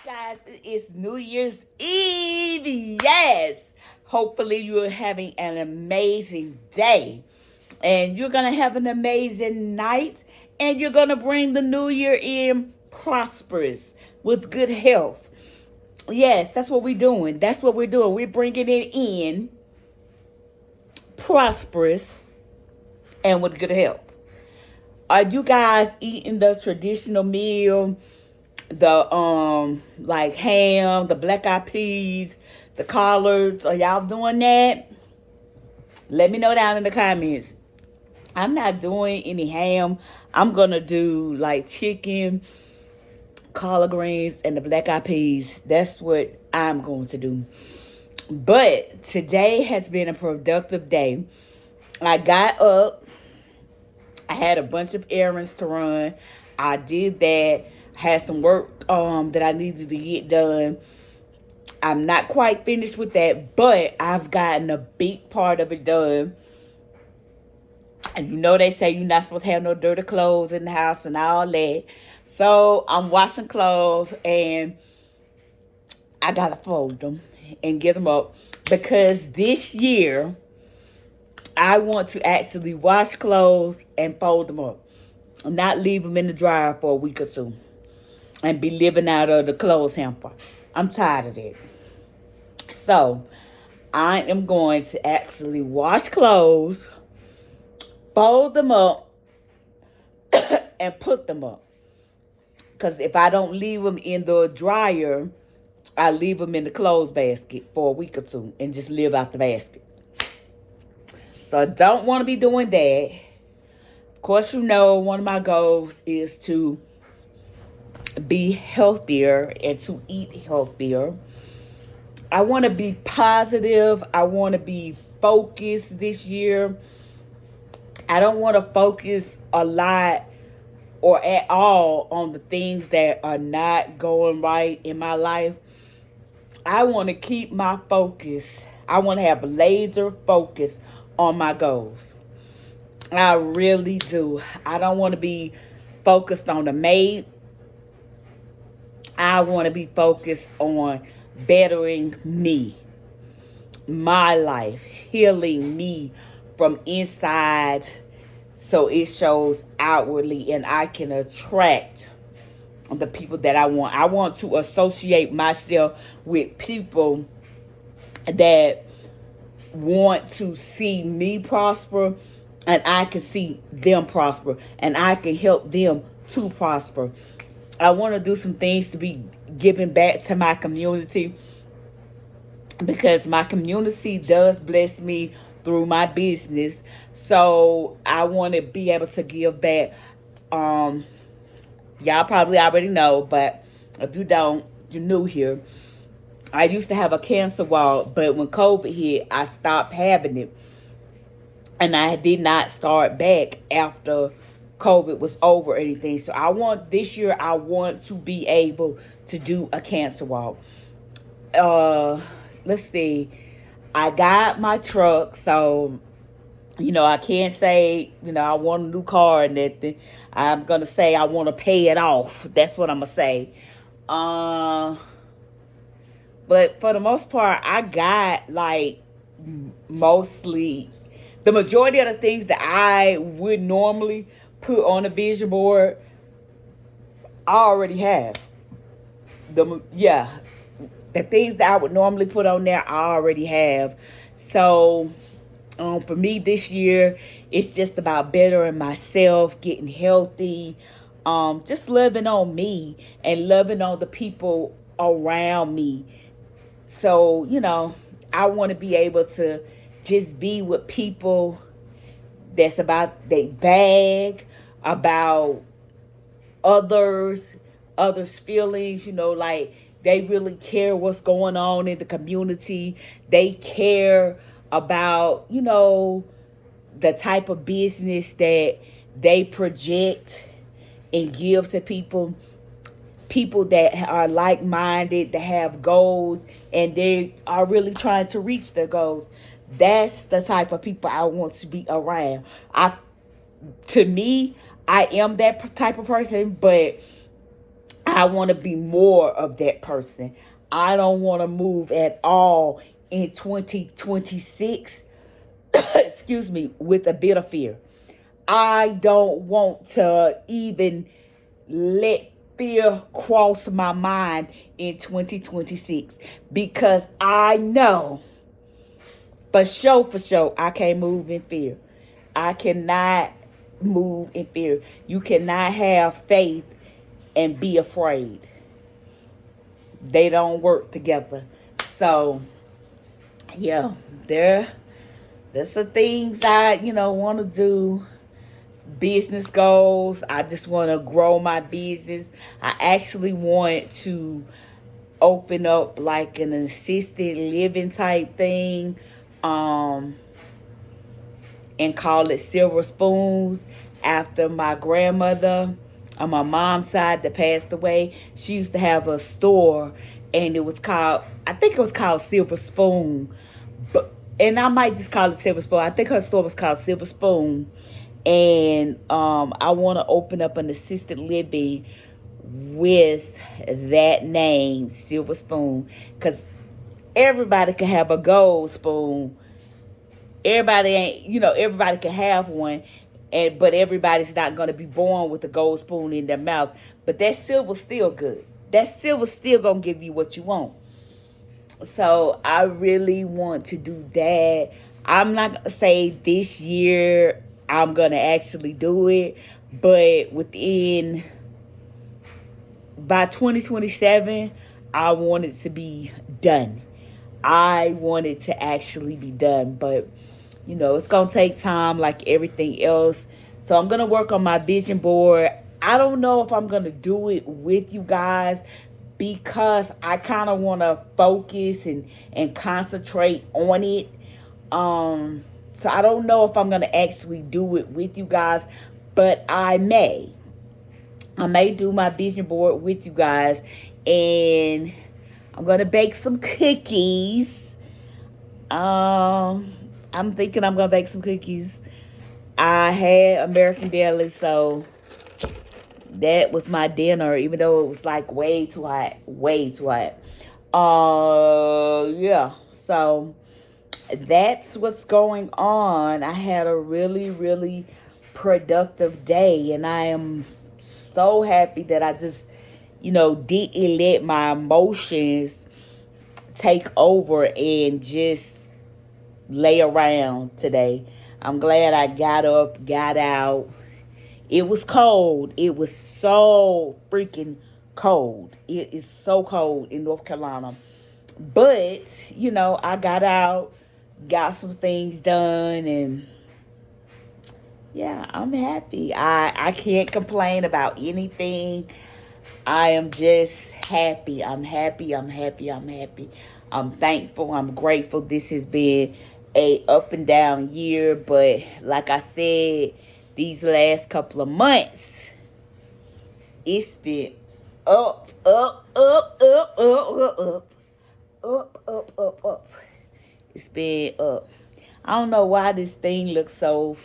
guys, it's New Year's Eve. Yes. Hopefully, you're having an amazing day. And you're going to have an amazing night. And you're going to bring the new year in prosperous with good health. Yes, that's what we're doing. That's what we're doing. We're bringing it in prosperous and with good health. Are you guys eating the traditional meal? The like ham, the black eyed peas, the collards. Are y'all doing that? Let me know down in the comments. I'm not doing any ham. I'm gonna do like chicken, collard greens, and the black eyed peas. That's what I'm going to do. But today has been a productive day. I got up. I had a bunch of errands to run. I did that. Had some work that I needed to get done. I'm not quite finished with that, but I've gotten a big part of it done. And you know they say you're not supposed to have no dirty clothes in the house and all that. So I'm washing clothes and I gotta fold them and get them up because this year I want to actually wash clothes and fold them up. Not leave them in the dryer for a week or two and be living out of the clothes hamper. I'm tired of that. So, I am going to actually wash clothes, fold them up, and put them up. Because if I don't leave them in the dryer, I leave them in the clothes basket for a week or two and just live out the basket. So, I don't want to be doing that. Of course, you know, one of my goals is to be healthier and to eat healthier. I want to be positive. I want to be focused this year. I don't want to focus a lot or at all on the things that are not going right in my life. I want to keep my focus. I want to have laser focus on my goals. I really do. I don't want to be focused on the mate. I want to be focused on bettering me, my life, healing me from inside so it shows outwardly and I can attract the people that I want. I want to associate myself with people that want to see me prosper and I can see them prosper and I can help them to prosper. I want to do some things to be giving back to my community because my community does bless me through my business. So I want to be able to give back. Y'all probably already know, but if you don't, you're new here. I used to have a cancer wall, but when COVID hit, I stopped having it. And I did not start back after COVID was over or anything. So this year I want to be able to do a cancer walk. Let's see. I got my truck, so I can't say, I want a new car or nothing. I'm gonna say I want to pay it off. That's what I'm gonna say. But for the most part, I got like mostly the majority of the things that I would normally put on a vision board, I already have. The things that I would normally put on there, I already have. So, for me this year, it's just about bettering myself, getting healthy, just loving on me and loving on the people around me. So, I want to be able to just be with people that's about their bag, about others feelings, like they really care what's going on in the community. They care about, the type of business that they project and give to people that are like-minded, that have goals, and they are really trying to reach their goals. That's the type of people I want to be around. To me, I am that type of person, but I I want to be more of that person. I don't want to move at all in 2026, excuse me, with a bit of fear. I don't want to even let fear cross my mind in 2026 because I know for sure, I can't move in fear. I cannot move in fear. You cannot have faith and be afraid. They don't work together. So, yeah, there's some things I, want to do. Business goals. I just want to grow my business. I actually want to open up like an assisted living type thing. Um, and call it Silver Spoons after my grandmother on my mom's side that passed away. She used to have a store and it was called, I think it was called Silver Spoon. But and I might just call it Silver Spoon. I think her store was called Silver Spoon. And I want to open up an assisted living with that name, Silver Spoon. Because everybody can have a gold spoon. Everybody can have one, but everybody's not gonna be born with a gold spoon in their mouth. But that silver's still good. That silver's still gonna give you what you want. So I really want to do that. I'm not gonna say this year I'm gonna actually do it, but by 2027, I want it to be done. I want it to actually be done, but it's going to take time like everything else. So I'm going to work on my vision board. I don't know if I'm going to do it with you guys because I kind of want to focus and concentrate on it. So I don't know if I'm going to actually do it with you guys, but I may do my vision board with you guys, and I'm going to bake some cookies. I'm thinking I'm going to bake some cookies. I had American Deli, so that was my dinner, even though it was like way too hot. Way too hot. Yeah. So that's what's going on. I had a really, really productive day, and I am so happy that I just, didn't let my emotions take over and just lay around today. I'm glad I got up, got out. It was cold. It was so freaking cold. It is so cold in North Carolina. But, I got out, got some things done, and yeah, I'm happy. I can't complain about anything. I am just happy. I'm happy. I'm happy. I'm happy. I'm thankful. I'm grateful. This has been a up and down year, but like I said, these last couple of months, it's been up, up, up, up, up, up, up, up, up, up. It's been up. I don't know why this thing looks so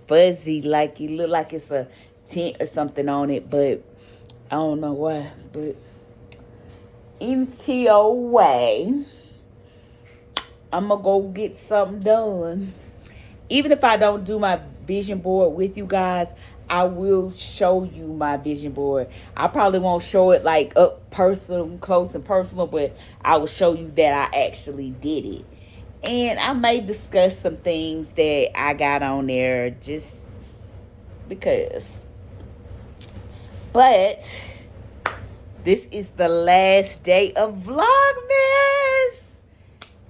fuzzy, like it look like it's a tint or something on it, but I don't know why. But anyway, I'm gonna go get something done. Even if I don't do my vision board with you guys, I will show you my vision board. I probably won't show it like up personal, close and personal, but I will show you that I actually did it. And I may discuss some things that I got on there just because. But this is the last day of Vlogmas.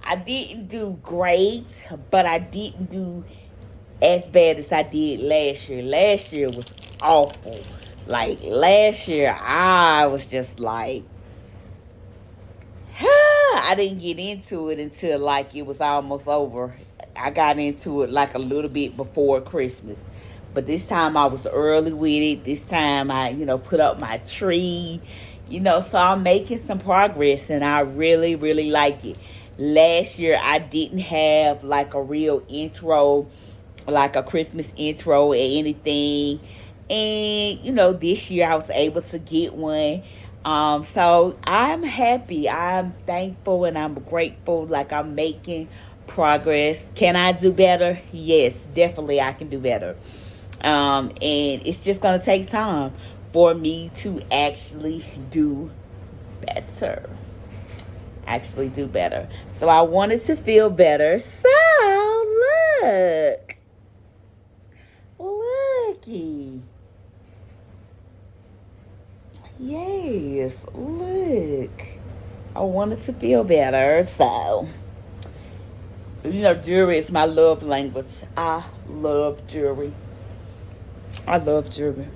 I didn't do great, but I didn't do as bad as I did last year. Last year was awful. Like, last year, I was just like, I didn't get into it until, like, it was almost over. I got into it, like, a little bit before Christmas. But this time, I was early with it. This time, I, put up my tree. So I'm making some progress, and I really, really like it. Last year, I didn't have, like, a real intro, like a Christmas intro or anything. And, you know, this year I was able to get one. So I'm happy. I'm thankful and I'm grateful. Like, I'm making progress. Can I do better? Yes, definitely I can do better. And it's just going to take time for me to actually do better. Actually do better. So I wanted to feel better. So look. Looky. Yes, look. I wanted to feel better, so you know, jewelry is my love language. I love jewelry. I love jewelry.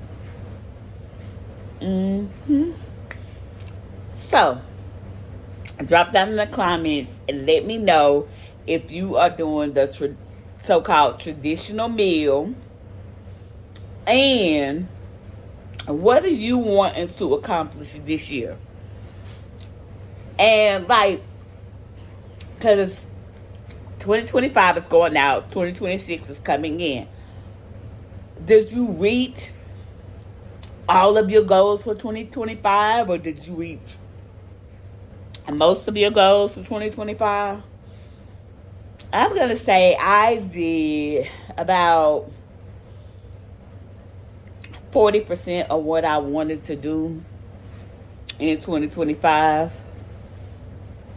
So, drop down in the comments and let me know if you are doing the so-called traditional meal, and what are you wanting to accomplish this year? And like, because 2025 is going out, 2026 is coming in. Did you reach all of your goals for 2025, or did you reach most of your goals for 2025? I'm going to say I did about 40% of what I wanted to do in 2025.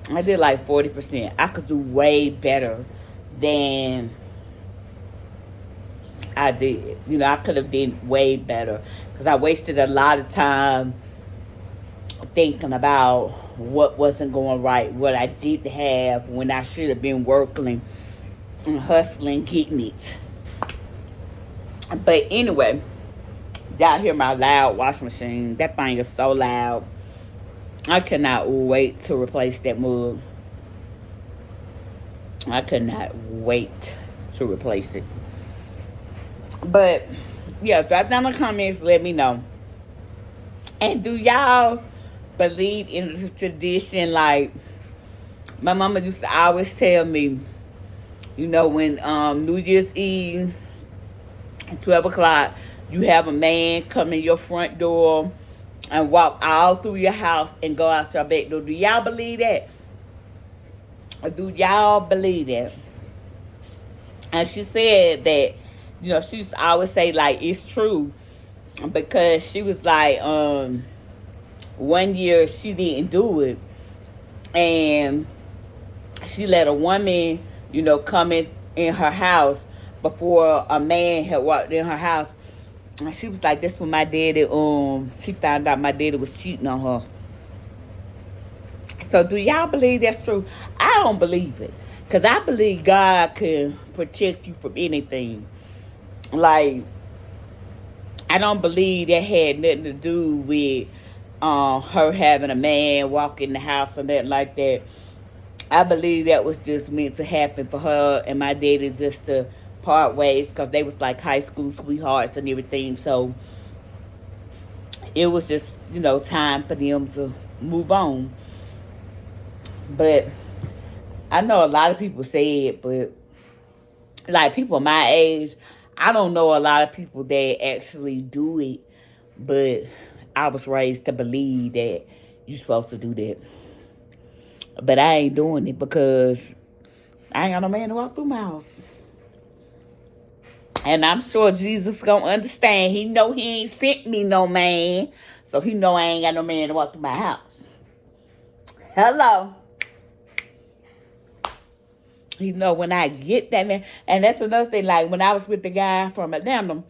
I did like 40%. I could do way better than I did. You know, I could have done way better because I wasted a lot of time thinking about what wasn't going right, what I didn't have when I should have been working and hustling, getting it. But anyway, y'all hear my loud washing machine. That thing is so loud. I cannot wait to replace that mug. I could not wait to replace it. But yeah, drop down in the comments, let me know. And do y'all believe in the tradition? Like, my mama used to always tell me, you know, when New Year's Eve, 12 o'clock, you have a man come in your front door and walk all through your house and go out your back door. Do y'all believe that? Or do y'all believe that? And she said that, you know, she used to always say, like, it's true. Because she was like, one year she didn't do it. And she let a woman, you know, come in her house before a man had walked in her house. And she was like, that's when my daddy, she found out my daddy was cheating on her. So do y'all believe that's true? I don't believe it. Because I believe God can protect you from anything. Like, I don't believe that had nothing to do with her having a man walk in the house or nothing like that. I believe that was just meant to happen for her and my daddy just to part ways, because they was like high school sweethearts and everything. So it was just, you know, time for them to move on. But I know a lot of people say it, but like people my age, I don't know a lot of people that actually do it. But I was raised to believe that you're supposed to do that. But I ain't doing it because I ain't got no man to walk through my house. And I'm sure Jesus gonna understand. He know he ain't sent me no man. So he know I ain't got no man to walk through my house. Hello. You know, when I get that man. And that's another thing. Like, when I was with the guy from Atlanta,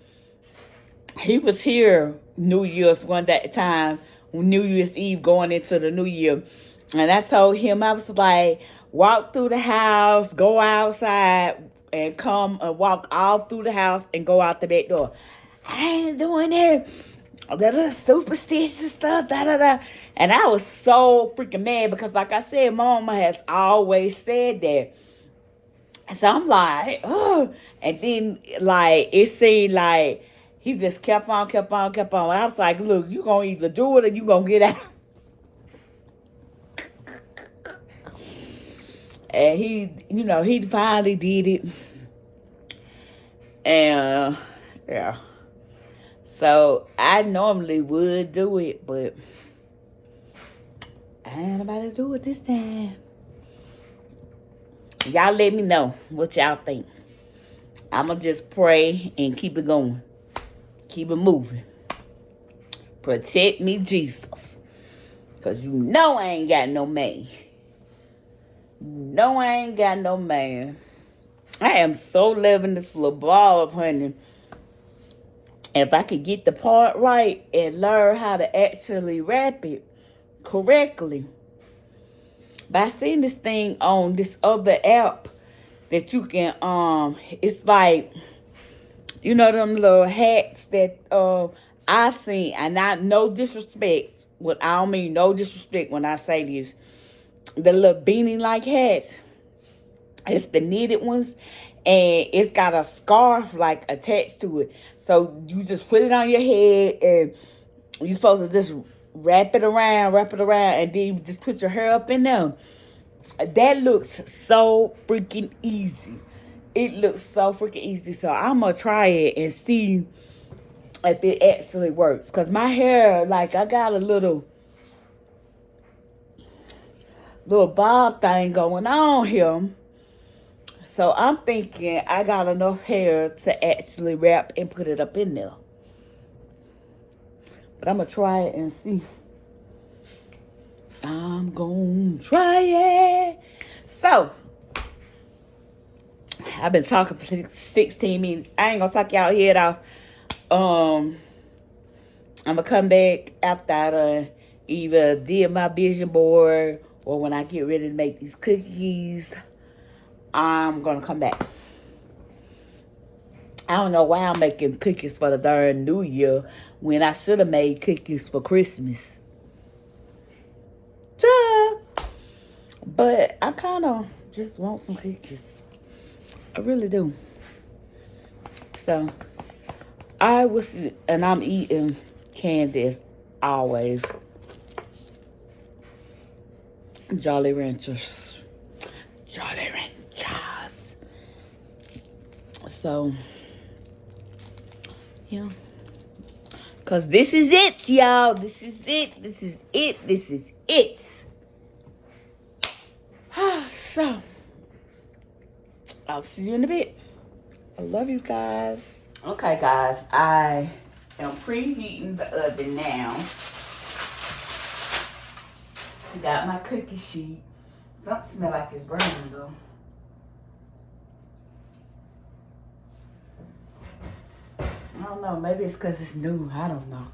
he was here New Year's one that time, New Year's Eve going into the new year. And I told him, I was like, walk through the house, go outside, and come and walk all through the house and go out the back door. I ain't doing that. That little superstitious stuff, da-da-da. And I was so freaking mad because, like I said, Mama has always said that. So I'm like, oh. And then, like, it seemed like he just kept on. And I was like, look, you going to either do it or you going to get out. And he, you know, he finally did it. And, yeah. So I normally would do it, but I ain't about to do it this time. Y'all let me know what y'all think. I'ma just pray and keep it going. Keep it moving. Protect me, Jesus. Because you know I ain't got no man. No, I ain't got no man. I am so loving this little ball of honey. If I could get the part right and learn how to actually wrap it correctly. But I seen this thing on this other app that you can, it's like, you know them little hats that I've seen, and I no disrespect. What I don't mean no disrespect when I say this. The little beanie like hats. It's the knitted ones, and it's got a scarf like attached to it. So you just put it on your head, and you're supposed to just wrap it around, and then you just put your hair up in there. That looks so freaking easy. It looks so freaking easy. So I'm gonna try it and see if it actually works. Cause my hair, like I got a little bob thing going on here. So I'm thinking I got enough hair to actually wrap and put it up in there. But I'm going to try it and see. I'm going to try it. So, I've been talking for 16 minutes. I ain't going to talk y'all head off. I'm going to come back after I either did my vision board or when I get ready to make these cookies. I'm going to come back. I don't know why I'm making cookies for the darn New Year when I should have made cookies for Christmas. But I kind of just want some cookies. I really do. So, and I'm eating candy as always. Jolly Ranchers. Jolly Ranchers. So, yeah. Because this is it, y'all. This is it. This is it. This is it. So, I'll see you in a bit. I love you guys. Okay, guys. I am preheating the oven now. Got my cookie sheet. Something smells like it's burning, though. I don't know. Maybe it's because it's new. I don't know.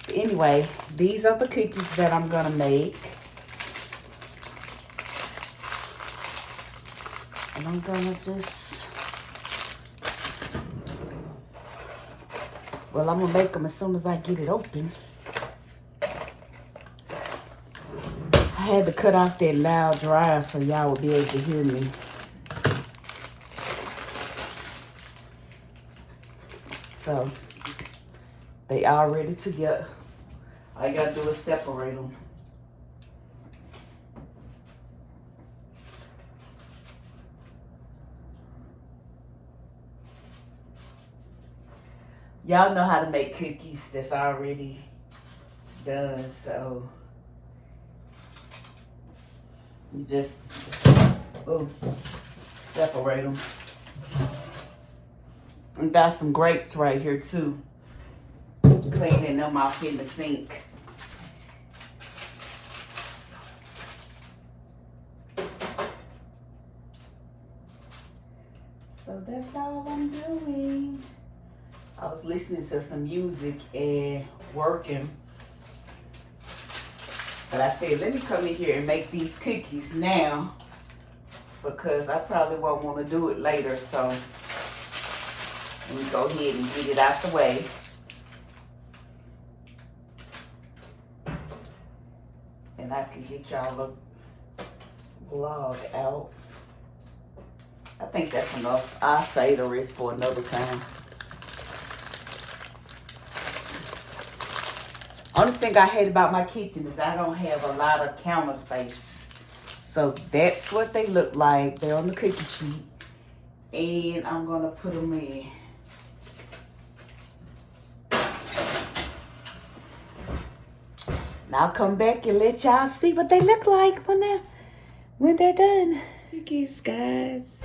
But anyway, these are the cookies that I'm going to make. And I'm going to just... Well, I'm going to make them as soon as I get it open. I had to cut off that loud dryer so y'all would be able to hear me. So, they all ready to get. All you gotta do is separate them. Y'all know how to make cookies that's already done, so you just separate them. And got some grapes right here too. Cleaning them off in the sink. So that's all I'm doing. I was listening to some music and working. But I said, let me come in here and make these cookies now. Because I probably won't want to do it later, so let me go ahead and get it out the way. And I can get y'all a vlog out. I think that's enough. I'll save the rest for another time. Only thing I hate about my kitchen is I don't have a lot of counter space. So that's what they look like. They're on the cookie sheet. And I'm going to put them in. And I'll come back and let y'all see what they look like when they're done. Cookies, guys.